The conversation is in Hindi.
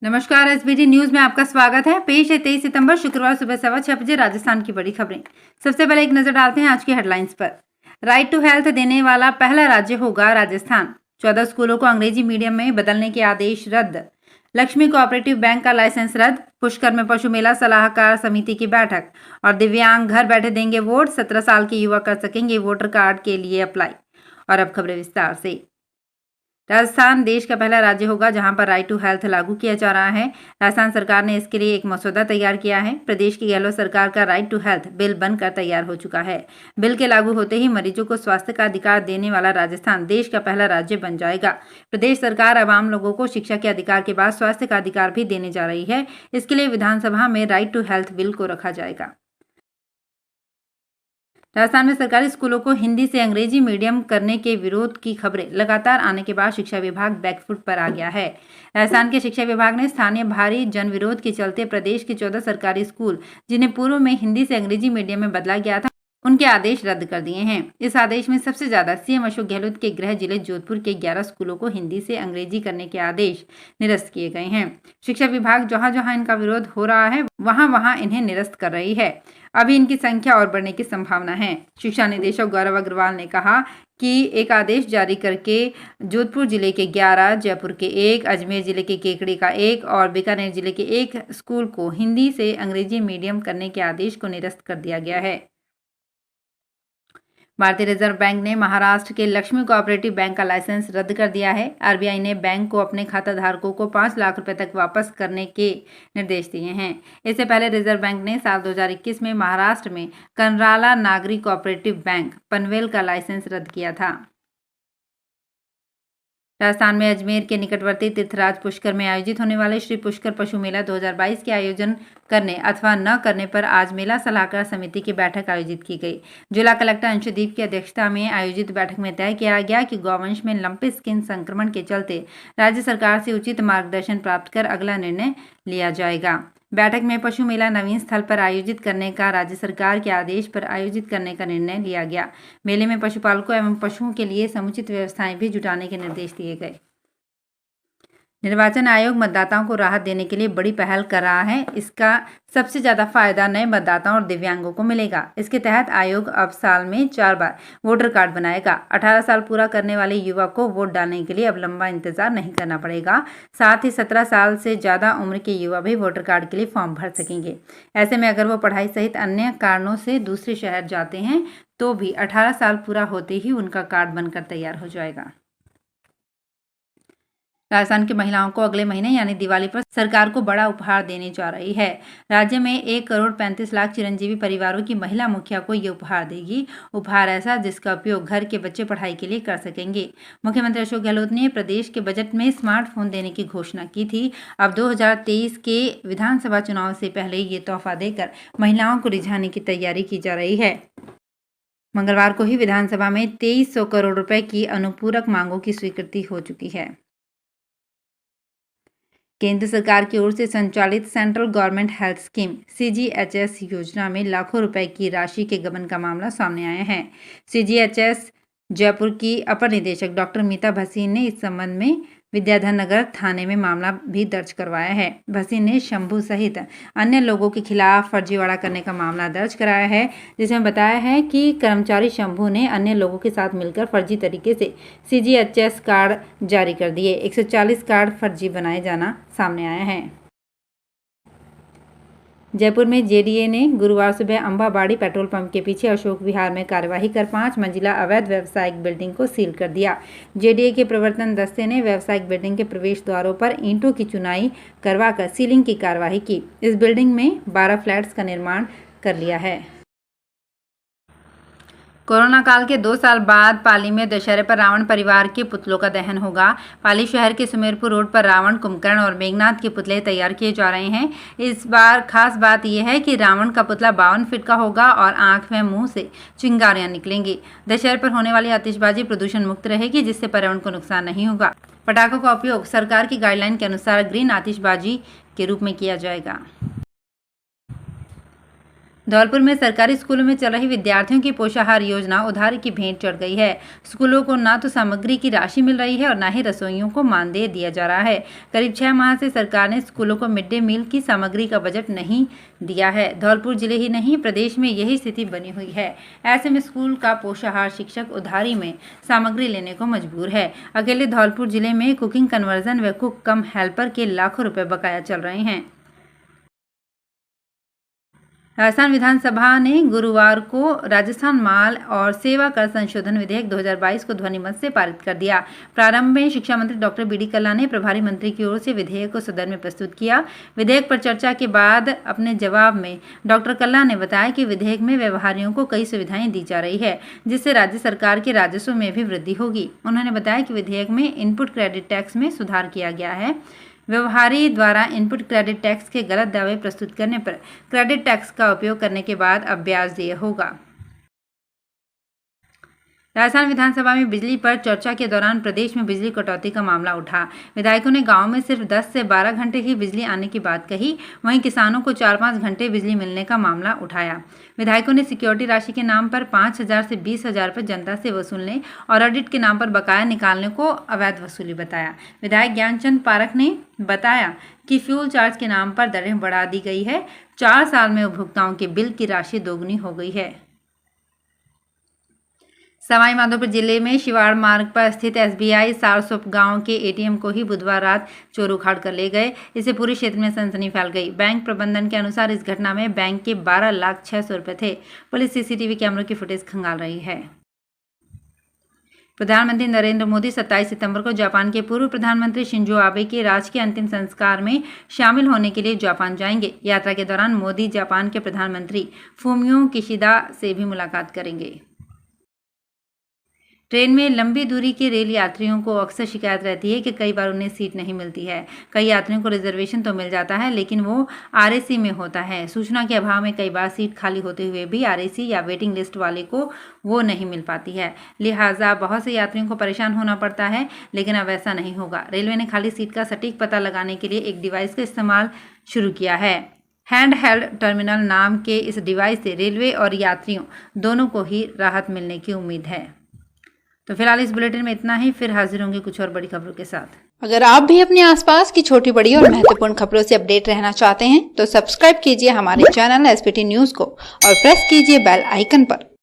नमस्कार, एसबीटी न्यूज में आपका स्वागत है। पेश है 23 सितंबर शुक्रवार सुबह 6:15 बजे राजस्थान की बड़ी खबरें। सबसे पहले एक नजर डालते हैं आज की हेडलाइंस पर। राइट टू हेल्थ देने वाला पहला राज्य होगा राजस्थान। 14 स्कूलों को अंग्रेजी मीडियम में बदलने के आदेश रद्द। लक्ष्मी कोऑपरेटिव बैंक का लाइसेंस रद्द। पुष्कर में पशु मेला सलाहकार समिति की बैठक। और दिव्यांग घर बैठे देंगे वोट। 17 साल के युवा कर सकेंगे वोटर कार्ड के लिए अप्लाई। और अब खबरें विस्तार से। राजस्थान देश का पहला राज्य होगा जहां पर राइट टू हेल्थ लागू किया जा रहा है। राजस्थान सरकार ने इसके लिए एक मसौदा तैयार किया है। प्रदेश की गहलोत सरकार का राइट टू हेल्थ बिल बनकर तैयार हो चुका है। बिल के लागू होते ही मरीजों को स्वास्थ्य का अधिकार देने वाला राजस्थान देश का पहला राज्य बन जाएगा। प्रदेश सरकार अब आम लोगों को शिक्षा के अधिकार के बाद स्वास्थ्य का अधिकार भी देने जा रही है। इसके लिए विधानसभा में राइट टू हेल्थ बिल को रखा जाएगा। राजस्थान में सरकारी स्कूलों को हिंदी से अंग्रेजी मीडियम करने के विरोध की खबरें लगातार आने के बाद शिक्षा विभाग बैकफुट पर आ गया है। राजस्थान के शिक्षा विभाग ने स्थानीय भारी जनविरोध के चलते प्रदेश के 14 सरकारी स्कूल जिन्हें पूर्व में हिंदी से अंग्रेजी मीडियम में बदला गया था, उनके आदेश रद्द कर दिए हैं। इस आदेश में सबसे ज्यादा सीएम अशोक गहलोत के गृह जिले जोधपुर के 11 स्कूलों को हिंदी से अंग्रेजी करने के आदेश निरस्त किए गए हैं। शिक्षा विभाग जहां जहां इनका विरोध हो रहा है वहां वहां इन्हें निरस्त कर रही है। अभी इनकी संख्या और बढ़ने की संभावना है। शिक्षा निदेशक गौरव अग्रवाल ने कहा कि एक आदेश जारी करके जोधपुर जिले के 11, जयपुर के 1, अजमेर जिले के केकड़ी का 1 और बीकानेर जिले के 1 स्कूल को हिंदी से अंग्रेजी मीडियम करने के आदेश को निरस्त कर दिया गया है। भारतीय रिजर्व बैंक ने महाराष्ट्र के लक्ष्मी कोऑपरेटिव बैंक का लाइसेंस रद्द कर दिया है। आरबीआई ने बैंक को अपने खाता धारकों को 5 लाख रुपए तक वापस करने के निर्देश दिए हैं। इससे पहले रिजर्व बैंक ने साल 2021 में महाराष्ट्र में कनराला नागरी कोऑपरेटिव बैंक पनवेल का लाइसेंस रद्द किया था। राजस्थान में अजमेर के निकटवर्ती तीर्थराज पुष्कर में आयोजित होने वाले श्री पुष्कर पशु मेला 2022 के आयोजन करने अथवा न करने पर आज मेला सलाहकार समिति की बैठक आयोजित की गई। जिला कलेक्टर अंशुदीप की अध्यक्षता में आयोजित बैठक में तय किया गया कि गौवंश में लंपी स्किन संक्रमण के चलते राज्य सरकार से उचित मार्गदर्शन प्राप्त कर अगला निर्णय लिया जाएगा। बैठक में पशु मेला नवीन स्थल पर आयोजित करने का राज्य सरकार के आदेश पर आयोजित करने का निर्णय लिया गया। मेले में पशुपालकों एवं पशुओं के लिए समुचित व्यवस्थाएं भी जुटाने के निर्देश दिए गए। निर्वाचन आयोग मतदाताओं को राहत देने के लिए बड़ी पहल कर रहा है। इसका सबसे ज्यादा फायदा नए मतदाताओं और दिव्यांगों को मिलेगा। इसके तहत आयोग अब साल में 4 बार वोटर कार्ड बनाएगा। 18 साल पूरा करने वाले युवा को वोट डालने के लिए अब लंबा इंतजार नहीं करना पड़ेगा। साथ ही 17 साल से ज्यादा उम्र के युवा भी वोटर कार्ड के लिए फॉर्म भर सकेंगे। ऐसे में अगर वो पढ़ाई सहित अन्य कारणों से दूसरे शहर जाते हैं तो भी 18 साल पूरा होते ही उनका कार्ड बनकर तैयार हो जाएगा। राजस्थान की महिलाओं को अगले महीने यानी दिवाली पर सरकार को बड़ा उपहार देने जा रही है। राज्य में 1 करोड़ 35 लाख चिरंजीवी परिवारों की महिला मुखिया को ये उपहार देगी। उपहार ऐसा जिसका उपयोग घर के बच्चे पढ़ाई के लिए कर सकेंगे। मुख्यमंत्री अशोक गहलोत ने प्रदेश के बजट में स्मार्टफोन देने की घोषणा की थी। अब 2023 के विधानसभा चुनाव से पहले ये तोहफा देकर महिलाओं को रिझाने की तैयारी की जा रही है। मंगलवार को ही विधानसभा में 2300 करोड़ रुपए की अनुपूरक मांगों की स्वीकृति हो चुकी है। केंद्र सरकार की ओर से संचालित central government health scheme CGHS योजना में लाखों रुपए की राशि के गबन का मामला सामने आया है। CGHS जयपुर की अपर निदेशक डॉक्टर मीता भसीन ने इस संबंध में विद्याधर नगर थाने में मामला भी दर्ज करवाया है। भसीन ने शंभू सहित अन्य लोगों के खिलाफ फर्जीवाड़ा करने का मामला दर्ज कराया है, जिसमें बताया है कि कर्मचारी शंभू ने अन्य लोगों के साथ मिलकर फर्जी तरीके से CGHS कार्ड जारी कर दिए। 140 कार्ड फर्जी बनाए जाना सामने आया है। जयपुर में JDA ने गुरुवार सुबह अंबाबाड़ी पेट्रोल पंप के पीछे अशोक विहार में कार्यवाही कर 5 मंजिला अवैध व्यावसायिक बिल्डिंग को सील कर दिया। JDA के प्रवर्तन दस्ते ने व्यावसायिक बिल्डिंग के प्रवेश द्वारों पर ईंटों की चुनाई करवाकर सीलिंग की कार्यवाही की। इस बिल्डिंग में 12 फ्लैट्स का निर्माण कर लिया है। कोरोना काल के 2 साल बाद पाली में दशहरे पर रावण परिवार के पुतलों का दहन होगा। पाली शहर के सुमेरपुर रोड पर रावण, कुंभकर्ण और मेघनाथ के पुतले तैयार किए जा रहे हैं। इस बार खास बात यह है कि रावण का पुतला 52 फीट का होगा और आंख व मुंह से चिंगारियां निकलेंगी। दशहरे पर होने वाली आतिशबाजी प्रदूषण मुक्त रहेगी, जिससे पर्यावरण को नुकसान नहीं होगा। पटाखों का उपयोग सरकार की गाइडलाइन के अनुसार ग्रीन आतिशबाजी के रूप में किया जाएगा। धौलपुर में सरकारी स्कूलों में चल रही विद्यार्थियों की पोषाहार योजना उधारी की भेंट चढ़ गई है। स्कूलों को न तो सामग्री की राशि मिल रही है और न ही रसोइयों को मानदेय दिया जा रहा है। करीब 6 माह से सरकार ने स्कूलों को मिड डे मील की सामग्री का बजट नहीं दिया है। धौलपुर जिले ही नहीं प्रदेश में यही स्थिति बनी हुई है। ऐसे में स्कूल का पोषाहार शिक्षक उधारी में सामग्री लेने को मजबूर है। अकेले धौलपुर जिले में कुकिंग कन्वर्जन व कुक कम हेल्पर के लाखों रुपए बकाया चल रहे हैं। राजस्थान विधानसभा ने गुरुवार को राजस्थान माल और सेवा कर संशोधन विधेयक 2022 को ध्वनिमत से पारित कर दिया। प्रारंभ में शिक्षा मंत्री डॉक्टर बी डी कल्ला ने प्रभारी मंत्री की ओर से विधेयक को सदन में प्रस्तुत किया। विधेयक पर चर्चा के बाद अपने जवाब में डॉक्टर कल्ला ने बताया कि विधेयक में व्यवहारियों को कई सुविधाएं दी जा रही है, जिससे राज्य सरकार के राजस्व में भी वृद्धि होगी। उन्होंने बताया कि विधेयक में इनपुट क्रेडिट टैक्स में सुधार किया गया है। व्यवहारी द्वारा इनपुट क्रेडिट टैक्स के गलत दावे प्रस्तुत करने पर क्रेडिट टैक्स का उपयोग करने के बाद अब ब्याज देय होगा। राजस्थान विधानसभा में बिजली पर चर्चा के दौरान प्रदेश में बिजली कटौती का मामला उठा। विधायकों ने गांव में सिर्फ 10 से 12 घंटे ही बिजली आने की बात कही। वहीं किसानों को 4-5 घंटे बिजली मिलने का मामला उठाया। विधायकों ने सिक्योरिटी राशि के नाम पर 5,000 से 20,000 रुपये जनता से वसूलने और ऑडिट के नाम पर बकाया निकालने को अवैध वसूली बताया। विधायक ज्ञानचंद पारख ने बताया कि फ्यूल चार्ज के नाम पर दरें बढ़ा दी गई है। 4 साल में उपभोक्ताओं के बिल की राशि दोगुनी हो गई है। सवाई माधोपुर जिले में शिवाड़ मार्ग पर स्थित SBI सारसोप गांव के ATM को ही बुधवार रात चोर उखाड़ कर ले गए। इससे पूरे क्षेत्र में सनसनी फैल गई। बैंक प्रबंधन के अनुसार इस घटना में बैंक के 12,06,000 रुपये थे। पुलिस CCTV कैमरों की फुटेज खंगाल रही है। प्रधानमंत्री नरेंद्र मोदी 27 सितंबर को जापान के पूर्व प्रधानमंत्री शिंजो आबे के राजकीय अंतिम संस्कार में शामिल होने के लिए जापान जाएंगे। यात्रा के दौरान मोदी जापान के प्रधानमंत्री फूमियो किशिदा से भी मुलाकात करेंगे। ट्रेन में लंबी दूरी के रेल यात्रियों को अक्सर शिकायत रहती है कि कई बार उन्हें सीट नहीं मिलती है। कई यात्रियों को रिजर्वेशन तो मिल जाता है, लेकिन वो RAC में होता है। सूचना के अभाव में कई बार सीट खाली होते हुए भी RAC या वेटिंग लिस्ट वाले को वो नहीं मिल पाती है। लिहाजा बहुत से यात्रियों को परेशान होना पड़ता है, लेकिन अब ऐसा नहीं होगा। रेलवे ने खाली सीट का सटीक पता लगाने के लिए एक डिवाइस का इस्तेमाल शुरू किया है। हैंड हेल्ड टर्मिनल नाम के इस डिवाइस से रेलवे और यात्रियों दोनों को ही राहत मिलने की उम्मीद है। तो फिलहाल इस बुलेटिन में इतना ही। फिर हाजिर होंगे कुछ और बड़ी खबरों के साथ। अगर आप भी अपने आसपास की छोटी बड़ी और महत्वपूर्ण खबरों से अपडेट रहना चाहते हैं तो सब्सक्राइब कीजिए हमारे चैनल SPT न्यूज को और प्रेस कीजिए बेल आइकन पर।